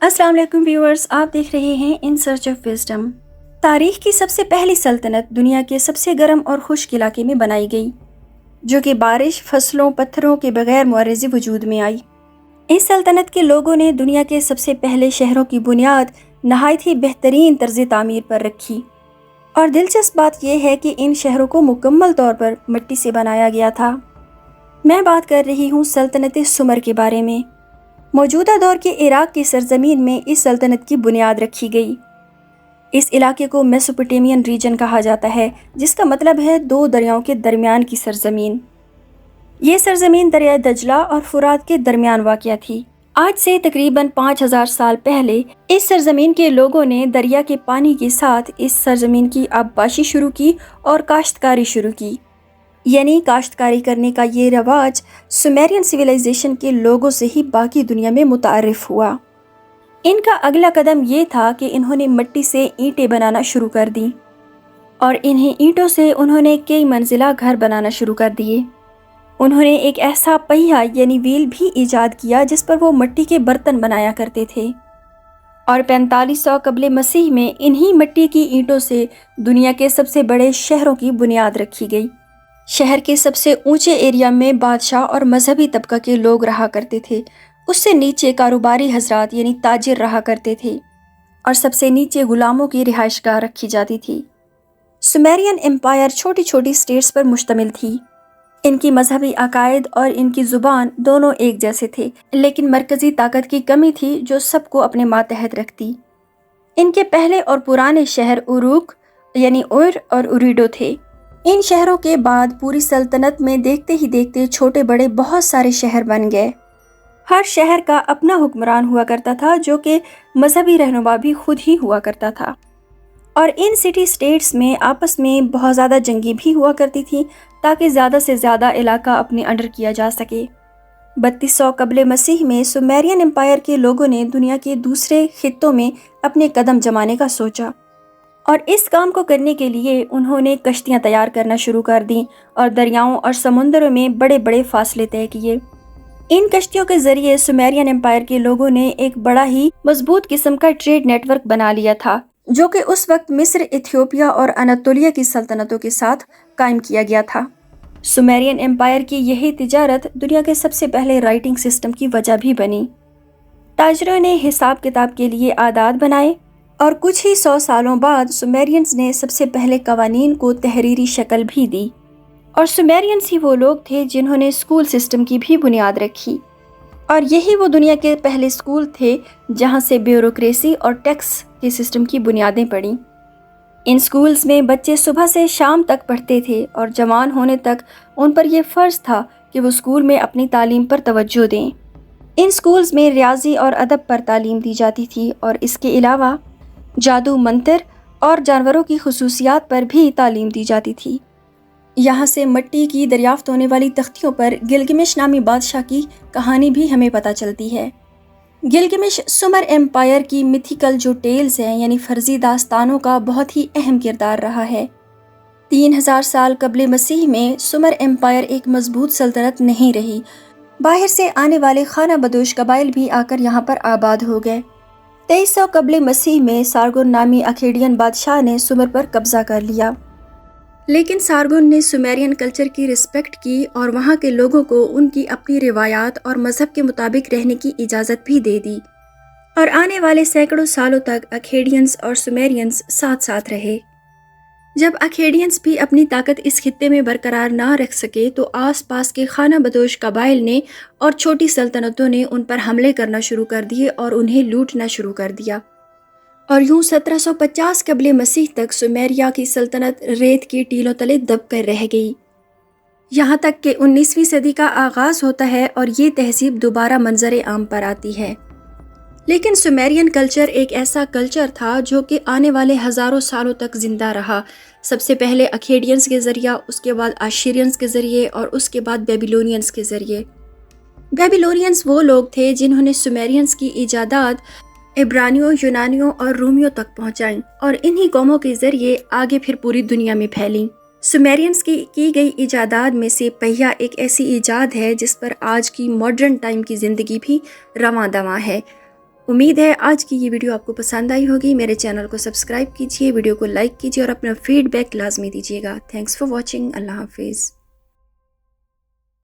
السلام علیکم ویورز، آپ دیکھ رہے ہیں ان سرچ آف وزڈم۔ تاریخ کی سب سے پہلی سلطنت دنیا کے سب سے گرم اور خشک علاقے میں بنائی گئی، جو کہ بارش، فصلوں، پتھروں کے بغیر معرض وجود میں آئی۔ اس سلطنت کے لوگوں نے دنیا کے سب سے پہلے شہروں کی بنیاد نہایت ہی بہترین طرز تعمیر پر رکھی، اور دلچسپ بات یہ ہے کہ ان شہروں کو مکمل طور پر مٹی سے بنایا گیا تھا۔ میں بات کر رہی ہوں سلطنت سمر کے بارے میں۔ موجودہ دور کے عراق کی سرزمین میں اس سلطنت کی بنیاد رکھی گئی۔ اس علاقے کو میسوپوٹیمین ریجن کہا جاتا ہے، جس کا مطلب ہے دو دریاؤں کے درمیان کی سرزمین۔ یہ سرزمین دریائے دجلہ اور فرات کے درمیان واقع تھی۔ آج سے تقریباً 5000 سال پہلے اس سرزمین کے لوگوں نے دریا کے پانی کے ساتھ اس سرزمین کی آبپاشی شروع کی اور کاشتکاری شروع کی۔ یعنی کاشتکاری کرنے کا یہ رواج سومیرین سویلائزیشن کے لوگوں سے ہی باقی دنیا میں متعارف ہوا۔ ان کا اگلا قدم یہ تھا کہ انہوں نے مٹی سے اینٹیں بنانا شروع کر دیں، اور انہیں اینٹوں سے انہوں نے کئی منزلہ گھر بنانا شروع کر دیے۔ انہوں نے ایک ایسا پہیہ یعنی ویل بھی ایجاد کیا جس پر وہ مٹی کے برتن بنایا کرتے تھے، اور 4500 قبل مسیح میں انہی مٹی کی اینٹوں سے دنیا کے سب سے بڑے شہروں کی بنیاد رکھی گئی۔ شہر کے سب سے اونچے ایریا میں بادشاہ اور مذہبی طبقہ کے لوگ رہا کرتے تھے، اس سے نیچے کاروباری حضرات یعنی تاجر رہا کرتے تھے، اور سب سے نیچے غلاموں کی رہائش گاہ رکھی جاتی تھی۔ سومیرین امپائر چھوٹی چھوٹی اسٹیٹس پر مشتمل تھی۔ ان کی مذہبی عقائد اور ان کی زبان دونوں ایک جیسے تھے، لیکن مرکزی طاقت کی کمی تھی جو سب کو اپنے ماتحت رکھتی۔ ان کے پہلے اور پرانے شہر اروک یعنی اور اوریڈو تھے۔ ان شہروں کے بعد پوری سلطنت میں دیکھتے ہی دیکھتے چھوٹے بڑے بہت سارے شہر بن گئے۔ ہر شہر کا اپنا حکمران ہوا کرتا تھا، جو کہ مذہبی رہنما بھی خود ہی ہوا کرتا تھا، اور ان سٹی سٹیٹس میں آپس میں بہت زیادہ جنگیں بھی ہوا کرتی تھیں تاکہ زیادہ سے زیادہ علاقہ اپنے انڈر کیا جا سکے۔ 3200 قبل مسیح میں سومیرین امپائر کے لوگوں نے دنیا کے دوسرے خطوں میں اپنے قدم جمانے کا سوچا، اور اس کام کو کرنے کے لیے انہوں نے کشتیاں تیار کرنا شروع کر دیں اور دریاؤں اور سمندروں میں بڑے بڑے فاصلے طے کیے۔ ان کشتیوں کے ذریعے سومیرین امپائر کے لوگوں نے ایک بڑا ہی مضبوط قسم کا ٹریڈ نیٹ ورک بنا لیا تھا، جو کہ اس وقت مصر، ایتھیوپیا اور اناتولیہ کی سلطنتوں کے ساتھ قائم کیا گیا تھا۔ سومیرین امپائر کی یہی تجارت دنیا کے سب سے پہلے رائٹنگ سسٹم کی وجہ بھی بنی۔ تاجروں نے حساب کتاب کے لیے اعداد بنائے، اور کچھ ہی 100 سالوں بعد سومیرینز نے سب سے پہلے قوانین کو تحریری شکل بھی دی، اور سومیرینز ہی وہ لوگ تھے جنہوں نے اسکول سسٹم کی بھی بنیاد رکھی، اور یہی وہ دنیا کے پہلے اسکول تھے جہاں سے بیوروکریسی اور ٹیکس کے سسٹم کی بنیادیں پڑیں۔ ان اسکولز میں بچے صبح سے شام تک پڑھتے تھے، اور جوان ہونے تک ان پر یہ فرض تھا کہ وہ اسکول میں اپنی تعلیم پر توجہ دیں۔ ان اسکولز میں ریاضی اور ادب پر تعلیم دی جاتی تھی، اور اس کے علاوہ جادو، منتر اور جانوروں کی خصوصیات پر بھی تعلیم دی جاتی تھی۔ یہاں سے مٹی کی دریافت ہونے والی تختیوں پر گلگمش نامی بادشاہ کی کہانی بھی ہمیں پتہ چلتی ہے۔ گلگمش سمر امپائر کی میتھیکل جو ٹیلز ہیں یعنی فرضی داستانوں کا بہت ہی اہم کردار رہا ہے۔ 3000 سال قبل مسیح میں سمر امپائر ایک مضبوط سلطنت نہیں رہی۔ باہر سے آنے والے خانہ بدوش قبائل بھی آ کر یہاں پر آباد ہو گئے۔ 2300 قبل مسیح میں سارگون نامی اکھیڈین بادشاہ نے سمر پر قبضہ کر لیا، لیکن سارگون نے سومیرین کلچر کی رسپیکٹ کی اور وہاں کے لوگوں کو ان کی اپنی روایات اور مذہب کے مطابق رہنے کی اجازت بھی دے دی، اور آنے والے سینکڑوں سالوں تک اکھیڈینز اور سومیرینز ساتھ ساتھ رہے۔ جب اکھیڈینز بھی اپنی طاقت اس خطے میں برقرار نہ رکھ سکے تو آس پاس کے خانہ بدوش قبائل نے اور چھوٹی سلطنتوں نے ان پر حملے کرنا شروع کر دیے اور انہیں لوٹنا شروع کر دیا، اور یوں 1750 قبل مسیح تک سومیریا کی سلطنت ریت کی ٹیلوں تلے دب کر رہ گئی، یہاں تک کہ 19ویں صدی کا آغاز ہوتا ہے اور یہ تہذیب دوبارہ منظر عام پر آتی ہے۔ لیکن سومیرین کلچر ایک ایسا کلچر تھا جو کہ آنے والے ہزاروں سالوں تک زندہ رہا، سب سے پہلے اکھیڈینز کے ذریعہ، اس کے بعد آشیرینز کے ذریعے، اور اس کے بعد بیبیلونینز کے ذریعے۔ بیبیلونینز وہ لوگ تھے جنہوں نے سومیرینز کی ایجادات عبرانیوں، یونانیوں اور رومیوں تک پہنچائیں، اور انہی قوموں کے ذریعے آگے پھر پوری دنیا میں پھیلیں۔ سومیرینز کی گئی ایجادات میں سے پہیہ ایک ایسی ایجاد ہے جس پر آج کی ماڈرن ٹائم کی زندگی بھی رواں دواں ہے، امید ہے آج کی یہ ویڈیو آپ کو پسند آئی ہوگی. میرے چینل کو سبسکرائب کیجیے, ویڈیو کو لائک کیجیے اور اپنا فیڈ بیک لازمی دیجیے گا. Thanks for watching. اللہ حافظ.